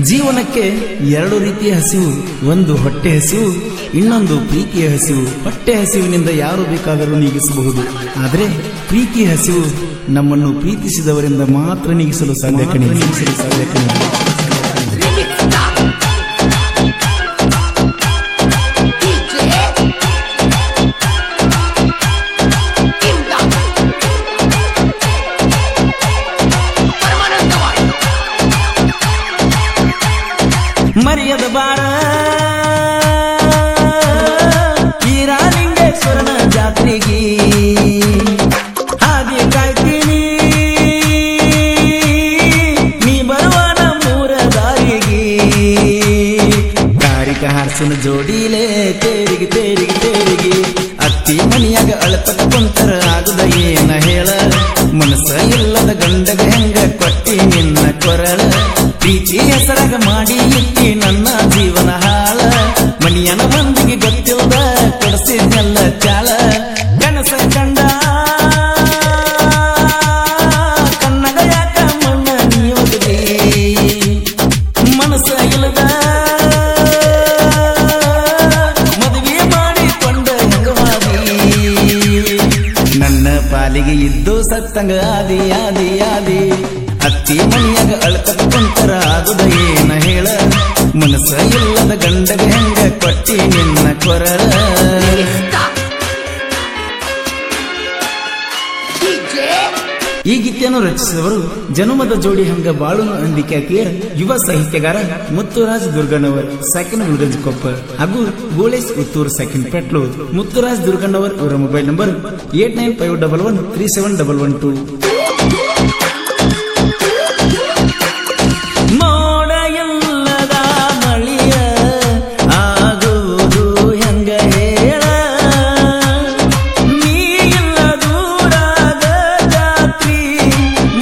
ಜೀವನಕ್ಕೆ ಎರಡು ರೀತಿಯ ಹಸಿವು, ಒಂದು ಹೊಟ್ಟೆ ಹಸಿವು, ಇನ್ನೊಂದು ಪ್ರೀತಿಯ ಹಸಿವು. ಹೊಟ್ಟೆ ಹಸಿವಿನಿಂದ ಯಾರು ಬೇಕಾದರೂ ನೀಗಿಸಬಹುದು, ಆದರೆ ಪ್ರೀತಿಯ ಹಸಿವು ನಮ್ಮನ್ನು ಪ್ರೀತಿಸಿದವರಿಂದ ಮಾತ್ರ ನೀಗಿಸಲು ಸಾಧ್ಯ ಕಣೆ. ಮರ್ಯಾದ ಬಾರ ಈರಾಲಿಂಗೇಶ್ವರನ ಜಾತ್ರೆಗೆ ಹಾಗೆ ಕಾಯ್ತೀನಿ, ನೀ ಬರುವ ನಮ್ಮೂರ ದಾರಿಗೆ. ತಾರಿಕ ಹಾರ್ಸಿನ ಜೋಡಿಲೇ ತೇರಿಗೆ ತೇರಿಗೆ ತೇರಿಗೆ ಅತ್ತಿ ಮನಿಯಾಗ ಅಳಪಟ್ಟ ಕುಂತರ ಆಗುದ ಏನ ಹೇಳ. ಮನಸ್ಸ ಇಲ್ಲದ ಗಂಡಗ ಹೆಂಗ ಕೊಟ್ಟಿ ನಿನ್ನ ಕೊರಳ. ಪ್ರೀತಿ ಹೆಸರಾಗ ಮಾಡಿ ಇಟ್ಟಿ ನನ್ನ ಜೀವನ ಹಾಳ. ಮನಿಯನ ಮಂದಿಗೆ ಗೊತ್ತಿಲ್ಲದ ಕೊಡಿಸಿದ್ನೆಲ್ಲ ಚಾಳ. ಕನಸ ಕಂಡ ಕನ್ನಗ ಯಾಕ ಮಣ್ಣ ನೀಯೋಗದೆ. ಮನಸ್ಸ ಇಲ್ಲದ ಮದುವೆ ಮಾಡಿಕೊಂಡ ಹೆಂಗವಾದಿ. ನನ್ನ ಪಾಲಿಗೆ ಇದ್ದು ಸತ್ತಂಗ ಆದಿ ಆದಿ ಆದಿ. ಅತ್ತಿ ಮನಿಯಾಗ ಅಳ್ಕತ್ ಕುಂತರ ಆಗುದ ಏನ ಹೇಳ. ಮನಸ್ಸ ಇಲ್ಲದ ಗಂಡಗ ಹೆಂಗ ಕೊಟ್ಟಿ ನಿನ್ನ ಕೊರಳ. ಈ ಗೀತೆಯನ್ನು ರಚಿಸಿದವರು ಜನುಮದ ಜೋಡಿ ಹಂಗ ಬಾಳುನು ಅಂಬಿಕಾಕಿಯ ಯುವ ಸಾಹಿತ್ಯಗಾರ ಮುತ್ತುರಾಜ್ ದುರ್ಗಣ್ಣವರ್ ಸೆಕೆಂಡ್ ಗುಲ್ಗಂಜ್ ಕೊಪ್ಪ ಹಾಗೂ ಗೋಳೇಶ್ ಉತ್ತೂರ್ ಸೆಕೆಂಡ್ ಪೆಟ್ಲೂರ್. ಮುತ್ತುರಾಜ್ ದುರ್ಗಣ್ಣವರ್ ಇವರ ಮೊಬೈಲ್ ನಂಬರ್ 8951137112. ಮೋಡ ಎಲ್ಲದ ಮಳಿಯ ಆಗುವುದು ಹೆಂಗ ಹೇಳ. ನೀ ಇಲ್ಲ ದೂರಾದ ಜಾತ್ರಿ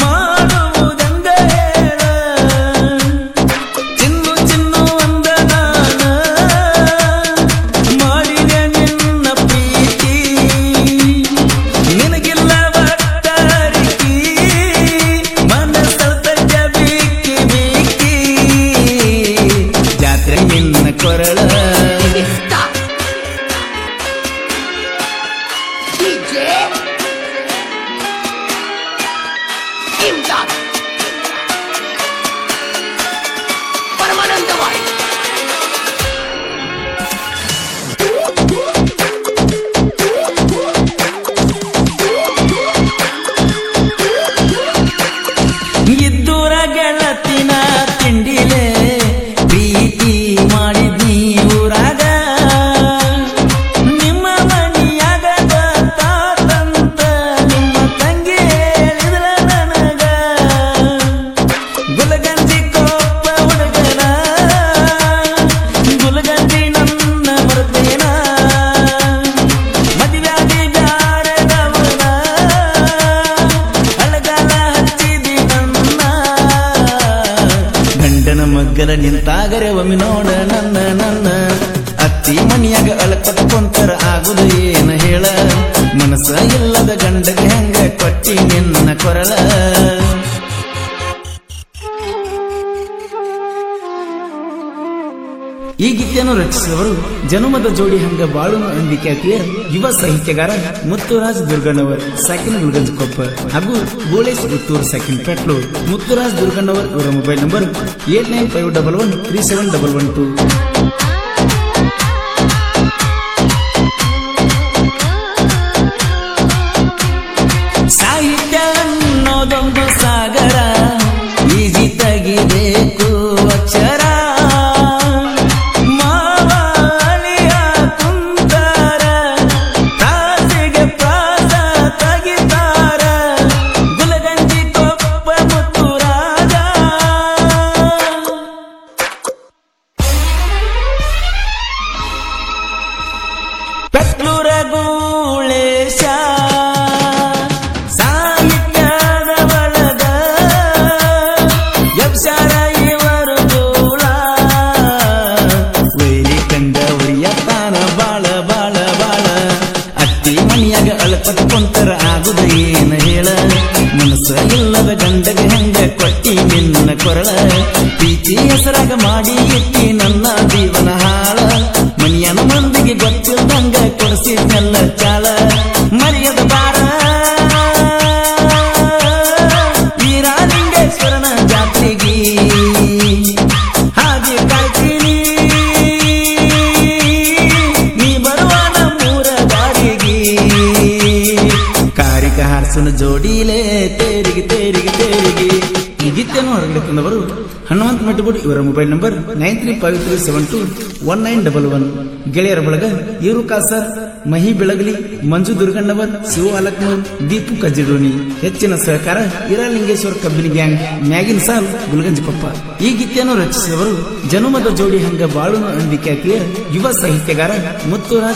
ಮಾಡುವುದಂಗ ಹೇಳ. ಚಿನ್ನು ಚಿನ್ನು ಅಂದ ನಾನ ಮಾಡಿದೆ ನಿನ್ನ ಪ್ರೀತಿ. ನಿನಗಿಲ್ಲ ಬಟ್ಟರಿಕಿ ಮನಸ್ಸಲ್ತ ಬಿಕ್ಕಿ ಬಿಕ್ಕಿ. ಜಾತ್ರೆ ನಿನ್ನ ಕೊರಳ. ಇದ್ದೂರ ಗೆಳತಿನ ತಿಂಡಿಲೆ ಪ್ರೀತಿ ಮಾಡಿದ್ನಿ ಊರಾಗ. ನಿಮ್ಮ ಮನಿಯಾಗ ಗೊತ್ತಾತಂತ ನಿಮ್ಮ ತಂಗಿ ಹೇಳಿದ್ರ ನನಗ. ಗುಲಗಂಜಿ ಕೊಪ್ಪ ಹುಡುಗನ ಗುಲಗಂಜಿ ನನ್ನ ಮರ್ತೇನ. ಮದುವೆಯಾಗಿ ಬ್ಯಾರೆದವನ ಅಳಗಾಲ ಹಚ್ಚಿದಿ ನನ್ನ. ಗಂಡನ ಮಗ್ಗಲ ನಿಂತಾಗರೆ ಒಮ್ಮೆ ನೋಡ ನನ್ನ ನನ್ನ. ಅತ್ತಿ ಮನಿಯಾಗ ಅಳಕಟ ಕೊಂತರ ಆಗುದ ಏನ ಹೇಳ. ಮನಸ್ಸ ಇಲ್ಲದ ಗಂಡಗ ಹೆಂಗ ಕೊಟ್ಟಿ ನಿನ್ನ ಕೊರಳ. ಈ ಗೀತೆಯನ್ನು ರಚಿಸಿದವರು ಜನುಮದ ಜೋಡಿ ಹಂಗ ಬಾಳುನು ಅಂಬಿಕಾಕಿಯ ಯುವ ಸಾಹಿತ್ಯಗಾರ ಮುತ್ತುರಾಜ್ ದುರ್ಗಣ್ಣವರ್ ಸೆಕೆಂಡ್ ಗುಲ್ಗಂಜ್ ಕೊಪ್ಪ ಹಾಗೂ ಗೋಳೇಶ್ ಉತ್ತೂರ್ ಸೆಕೆಂಡ್ ಪೆಟ್ಲೂರ್. ಮುತ್ತುರಾಜ್ ದುರ್ಗಣ್ಣವರ್ ಇವರ ಮೊಬೈಲ್ ನಂಬರ್ 8951137112. ಸಾಹಿತ್ಯ ಅನ್ನೋದೊಂದು ಸಾಗರ, ಈಜಿ ತೆಗಿಬೇಕು ಅಕ್ಷರ. ಮಾವಾಲಿಯ ಕುಂತಾರ ತಾಸಿಗೆ ಪ್ರಾಸ ತೆಗಿತಾರ. ಗುಲಗಂಜಿ ಕೊಪ್ಪ ಮುತ್ತುರಾಜ. ಹೆಸರಾಗ ಮಾಡಿ ಇಟ್ಟಿ ನನ್ನ ಜೀವನ ಹಾಳ ಮನಿಯನ ಮಂದಿಗೆ ಗೊತ್ತಿಲ್ದಂಗ ಕೊಡಿಸಿದ್ನೆಲ್ಲ ಚಾಳ ಮರ್ಯಾದ ಬಾರ ವೀರಲಿಂಗೇಶ್ವರನ ಜಾತ್ರೆಗೆ ಹಾಗೆ ಕಾಯ್ತೀನಿ ನೀ ಬರುವ ನಮ್ಮೂರ ದಾರಿಗೆ ಕಾರಿಕ ಹಾರ್ಸನ ಜೋಡಿಲೇ ತೇರಿಗೆ ತೇರಿಗೆ ತೇರಿಗೆ ಈ ಗೀತೆಯನ್ನು ಹೊರಗಡೆ ತಂದವರು ಹನುಮಂತ ಮಟ್ಟಗುಡಿ. ಇವರ ಮೊಬೈಲ್ ನಂಬರ್ 9353721911. ಗೆಳೆಯರ ಬಳಗ ಇವರು ಕಾಸರ್, ಮಹಿ ಬೆಳಗಲಿ, ಮಂಜು ದುರ್ಗಣ್ಣವರ್, ಶಿವ ಅಲಕ್ನೂರ್, ದೀಪು ಕಜ್ಜಿಡೋನಿ. ಹೆಚ್ಚಿನ ಸಹಕಾರ ವೀರಲಿಂಗೇಶ್ವರ ಕಬ್ಬಿನ ಗ್ಯಾಂಗ್, ಮ್ಯಾಗಿನ್ ಸಾಲ್, ಗುಲ್ಗಂಜಿ ಪಪ್ಪ. ಈ ಗೀತೆಯನ್ನು ರಚಿಸಿದವರು ಜನುಮದ ಜೋಡಿ ಹಂಗ ಬಾಳುನ ಅಂದಿಕ್ಯಾಕಿಯ ಯುವ ಸಾಹಿತ್ಯಗಾರ ಮುತ್ತುರಾಜ್.